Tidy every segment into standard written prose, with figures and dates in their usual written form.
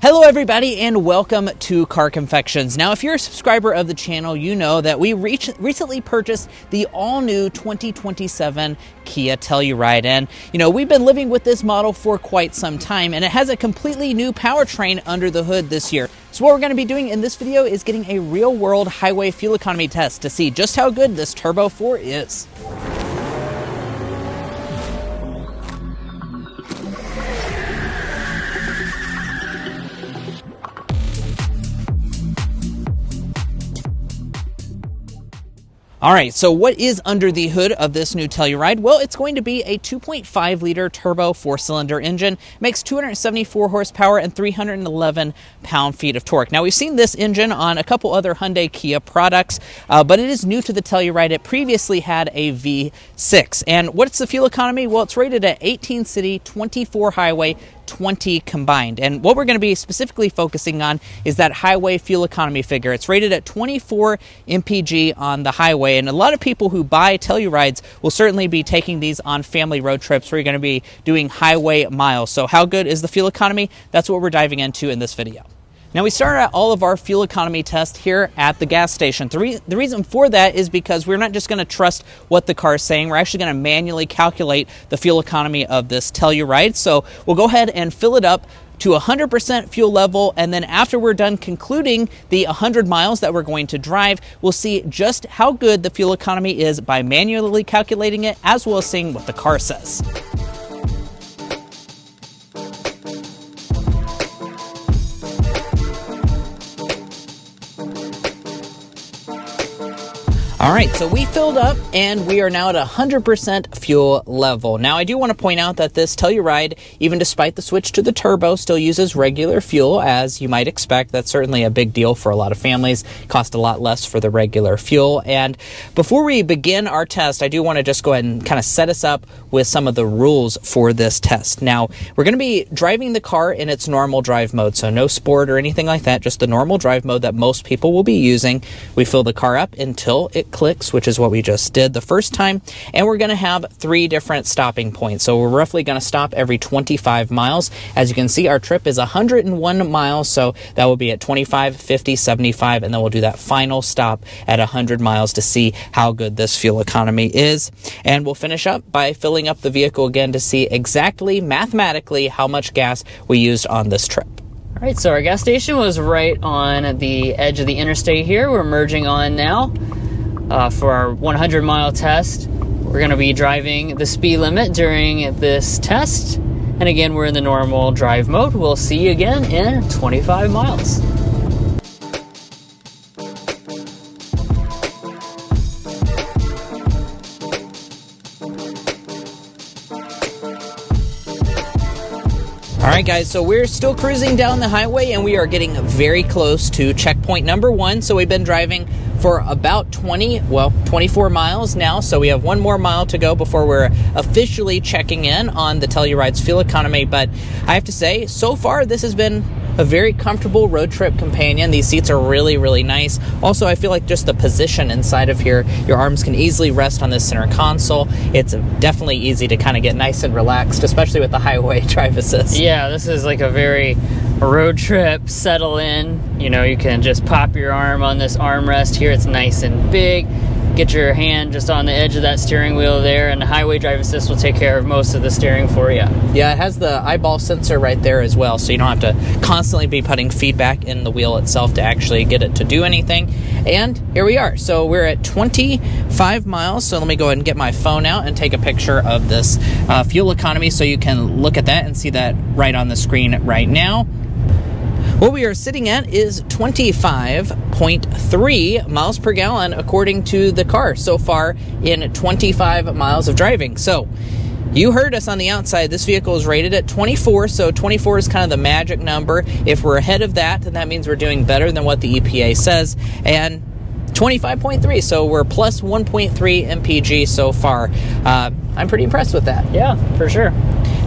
Hello everybody and welcome to Car Confections. Now if you're a subscriber of the channel, you know that we recently purchased the all-new 2027 Kia Telluride, and we've been living with this model for quite some time, and it has a completely new powertrain under the hood this year. So what we're going to be doing in this video is getting a real-world highway fuel economy test to see just how good this Turbo 4 is. All right, so what is under the hood of this new Telluride? Well, it's going to be a 2.5-liter turbo 4-cylinder engine, makes 274 horsepower and 311 pound-feet of torque. Now, we've seen this engine on a couple other Hyundai Kia products, but it is new to the Telluride. It previously had a V6. And what's the fuel economy? Well, it's rated at 18 city, 24 highway, 20 combined. And what we're going to be specifically focusing on is that highway fuel economy figure. It's rated at 24 MPG on the highway, and a lot of people who buy Tellurides will certainly be taking these on family road trips where you're going to be doing highway miles. So how good is the fuel economy? That's what we're diving into in this video. Now, we started out all of our fuel economy tests here at the gas station. The reason for that is because we're not just going to trust what the car is saying. We're actually going to manually calculate the fuel economy of this Telluride. So we'll go ahead and fill it up to 100% fuel level, and then after we're done concluding the 100 miles that we're going to drive, we'll see just how good the fuel economy is by manually calculating it, as well as seeing what the car says. All right, so we filled up and we are now at 100% fuel level. Now, I do want to point out that this Telluride, even despite the switch to the turbo, still uses regular fuel, as you might expect. That's certainly a big deal for a lot of families. Cost a lot less for the regular fuel. And before we begin our test, I do want to just go ahead and kind of set us up with some of the rules for this test. Now, we're going to be driving the car in its normal drive mode, so no sport or anything like that, just the normal drive mode that most people will be using. We fill the car up until it clicks, which is what we just did the first time, and we're going to have 3 different stopping points. So we're roughly going to stop every 25 miles. As you can see, our trip is 101 miles, so that will be at 25, 50, 75, and then we'll do that final stop at 100 miles to see how good this fuel economy is. And we'll finish up by filling up the vehicle again to see exactly mathematically how much gas we used on this trip. All right, so our gas station was right on the edge of the interstate here. We're merging on now. For our 100-mile test, we're going to be driving the speed limit during this test. And again, we're in the normal drive mode. We'll see you again in 25 miles. All right, guys, so we're still cruising down the highway and we are getting very close to checkpoint number 1. So we've been driving for about 24 miles now. So we have 1 more mile to go before we're officially checking in on the Telluride's fuel economy. But I have to say, so far, this has been a very comfortable road trip companion. These seats are really, really nice. Also, I feel like just the position inside of here, your arms can easily rest on this center console. It's definitely easy to kind of get nice and relaxed, especially with the highway drive assist. Yeah, this is like a very road trip, settle in. You can just pop your arm on this armrest here. It's nice and big. Get your hand just on the edge of that steering wheel there, and the highway drive assist will take care of most of the steering for you. Yeah, it has the eyeball sensor right there as well, so you don't have to constantly be putting feedback in the wheel itself to actually get it to do anything. And here we are. So we're at 25 miles, so let me go ahead and get my phone out and take a picture of this fuel economy so you can look at that and see that right on the screen right now. What we are sitting at is 25.3 miles per gallon according to the car so far in 25 miles of driving. So you heard us on the outside. This vehicle is rated at 24, so 24 is kind of the magic number. If we're ahead of that, then that means we're doing better than what the EPA says. And 25.3, so we're plus 1.3 MPG so far. I'm pretty impressed with that. Yeah, for sure.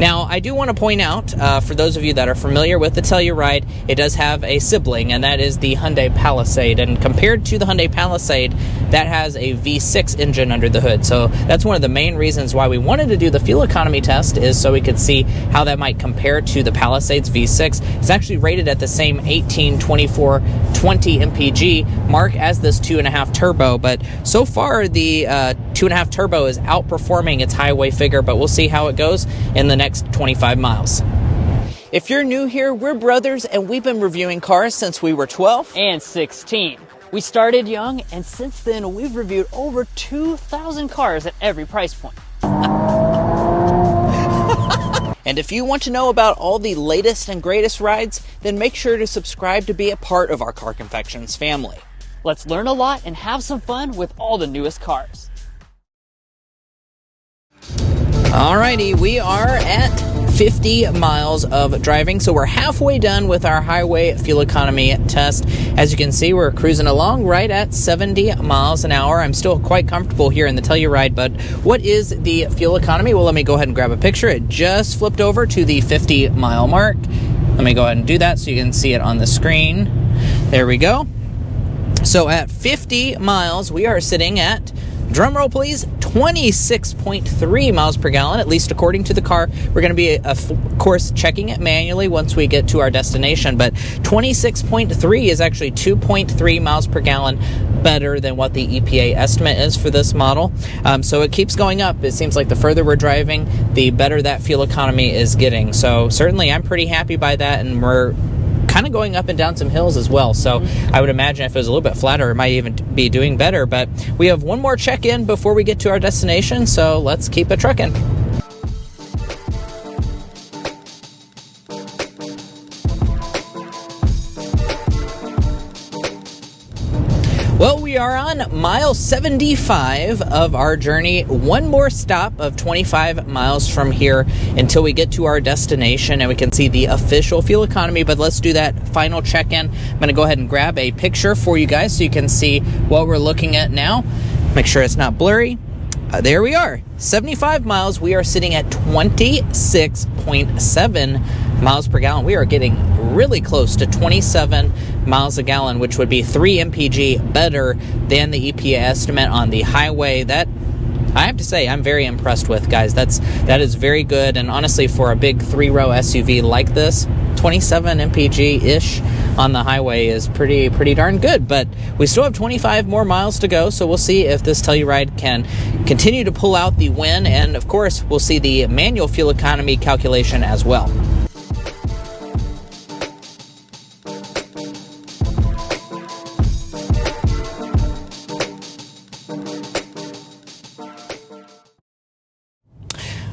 Now, I do want to point out, for those of you that are familiar with the Telluride, it does have a sibling, and that is the Hyundai Palisade. And compared to the Hyundai Palisade, that has a V6 engine under the hood. So that's one of the main reasons why we wanted to do the fuel economy test, is so we could see how that might compare to the Palisade's V6. It's actually rated at the same 18, 24, 20 MPG mark as this 2.5 turbo, but so far the 2.5 turbo is outperforming its highway figure, but we'll see how it goes in the next 25 miles. If you're new here, we're brothers and we've been reviewing cars since we were 12 and 16. We started young, and since then we've reviewed over 2,000 cars at every price point. And if you want to know about all the latest and greatest rides, then make sure to subscribe to be a part of our Car Confections family. Let's learn a lot and have some fun with all the newest cars. Alrighty, we are at 50 miles of driving, so we're halfway done with our highway fuel economy test. As you can see, we're cruising along right at 70 miles an hour. I'm still quite comfortable here in the Telluride, but what is the fuel economy? Well, let me go ahead and grab a picture. It just flipped over to the 50 mile mark. Let me go ahead and do that so you can see it on the screen. There we go. So at 50 miles, we are sitting at, drum roll please, 26.3 miles per gallon, at least according to the car. We're going to be, of course, checking it manually once we get to our destination, but 26.3 is actually 2.3 miles per gallon better than what the EPA estimate is for this model. So it keeps going up. It seems like the further we're driving, the better that fuel economy is getting. So certainly I'm pretty happy by that, and we're kind of going up and down some hills as well, so I would imagine if it was a little bit flatter it might even be doing better. But we have one more check-in before we get to our destination, so let's keep it trucking. Well, we are on mile 75 of our journey. One more stop of 25 miles from here until we get to our destination and we can see the official fuel economy. But let's do that final check-in. I'm going to go ahead and grab a picture for you guys so you can see what we're looking at now. Make sure it's not blurry. There we are. 75 miles. We are sitting at 26.7 miles per gallon. We are getting really close to 27 miles a gallon, which would be 3 MPG better than the EPA estimate on the highway. That, I have to say, I'm very impressed with, guys. That is very good, and honestly, for a big 3-row SUV like this, 27 MPG-ish on the highway is pretty darn good. But we still have 25 more miles to go, so we'll see if this Telluride can continue to pull out the win, and of course, we'll see the manual fuel economy calculation as well.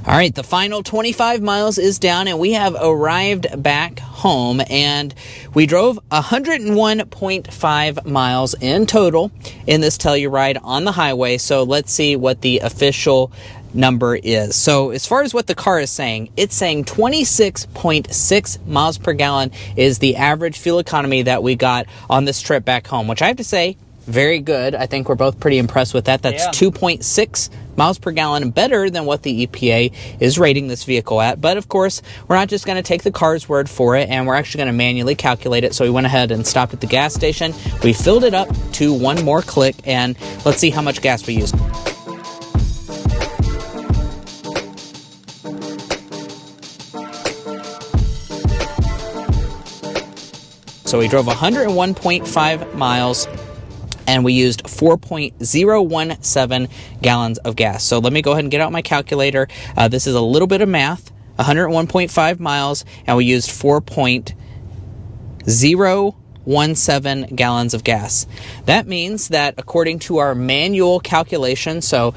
All right, the final 25 miles is down and we have arrived back home, and we drove 101.5 miles in total in this Telluride on the highway. So let's see what the official number is. So as far as what the car is saying, it's saying 26.6 miles per gallon is the average fuel economy that we got on this trip back home, which I have to say, very good. I think we're both pretty impressed with that. That's 2.6 miles per gallon better than what the EPA is rating this vehicle at. But of course, we're not just going to take the car's word for it, and we're actually going to manually calculate it. So we went ahead and stopped at the gas station. We filled it up to one more click, and let's see how much gas we used. So we drove 101.5 miles. And we used 4.017 gallons of gas. So let me go ahead and get out my calculator. This is a little bit of math. 101.5 miles, and we used 4.017 gallons of gas. That means that according to our manual calculation, so,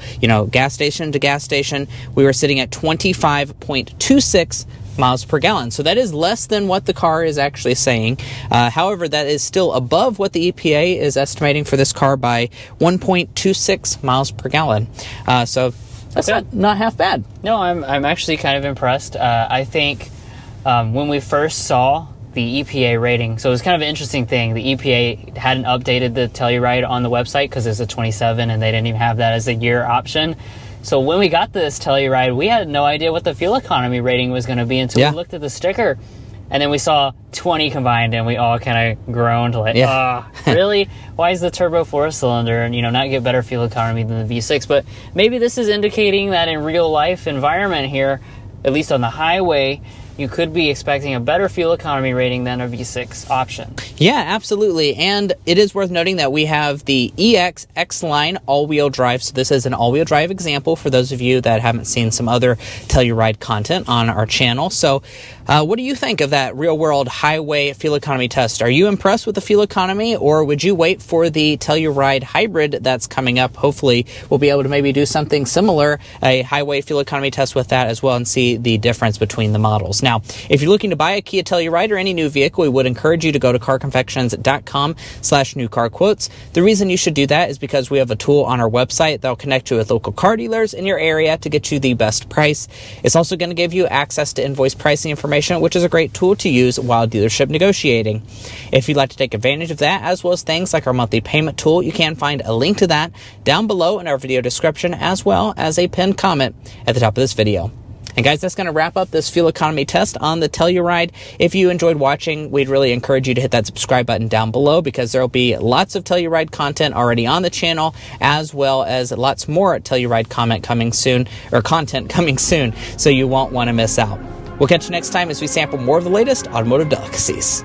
gas station to gas station, we were sitting at 25.26 miles per gallon. So that is less than what the car is actually saying. However, that is still above what the EPA is estimating for this car by 1.26 miles per gallon. So that's not half bad. No, I'm actually kind of impressed. I think when we first saw the EPA rating, so it was kind of an interesting thing. The EPA hadn't updated the Telluride on the website because it's a 27 and they didn't even have that as a year option. So when we got this Telluride, we had no idea what the fuel economy rating was going to be until we looked at the sticker. And then we saw 20 combined, and we all kind of groaned like, really? Why is the turbo 4-cylinder and, not get better fuel economy than the V6? But maybe this is indicating that in real life environment here, at least on the highway, you could be expecting a better fuel economy rating than a V6 option. Yeah, absolutely. And it is worth noting that we have the EX X-Line all-wheel drive. So this is an all-wheel drive example for those of you that haven't seen some other Telluride content on our channel. So what do you think of that real-world highway fuel economy test? Are you impressed with the fuel economy, or would you wait for the Telluride hybrid that's coming up? Hopefully, we'll be able to maybe do something similar, a highway fuel economy test with that as well, and see the difference between the models. Now, if you're looking to buy a Kia Telluride or any new vehicle, we would encourage you to go to carconfections.com/newcarquotes. The reason you should do that is because we have a tool on our website that'll connect you with local car dealers in your area to get you the best price. It's also going to give you access to invoice pricing information, which is a great tool to use while dealership negotiating. If you'd like to take advantage of that, as well as things like our monthly payment tool, you can find a link to that down below in our video description, as well as a pinned comment at the top of this video. And guys, that's going to wrap up this fuel economy test on the Telluride. If you enjoyed watching, we'd really encourage you to hit that subscribe button down below, because there will be lots of Telluride content already on the channel, as well as lots more Telluride content coming soon, so you won't want to miss out. We'll catch you next time as we sample more of the latest automotive delicacies.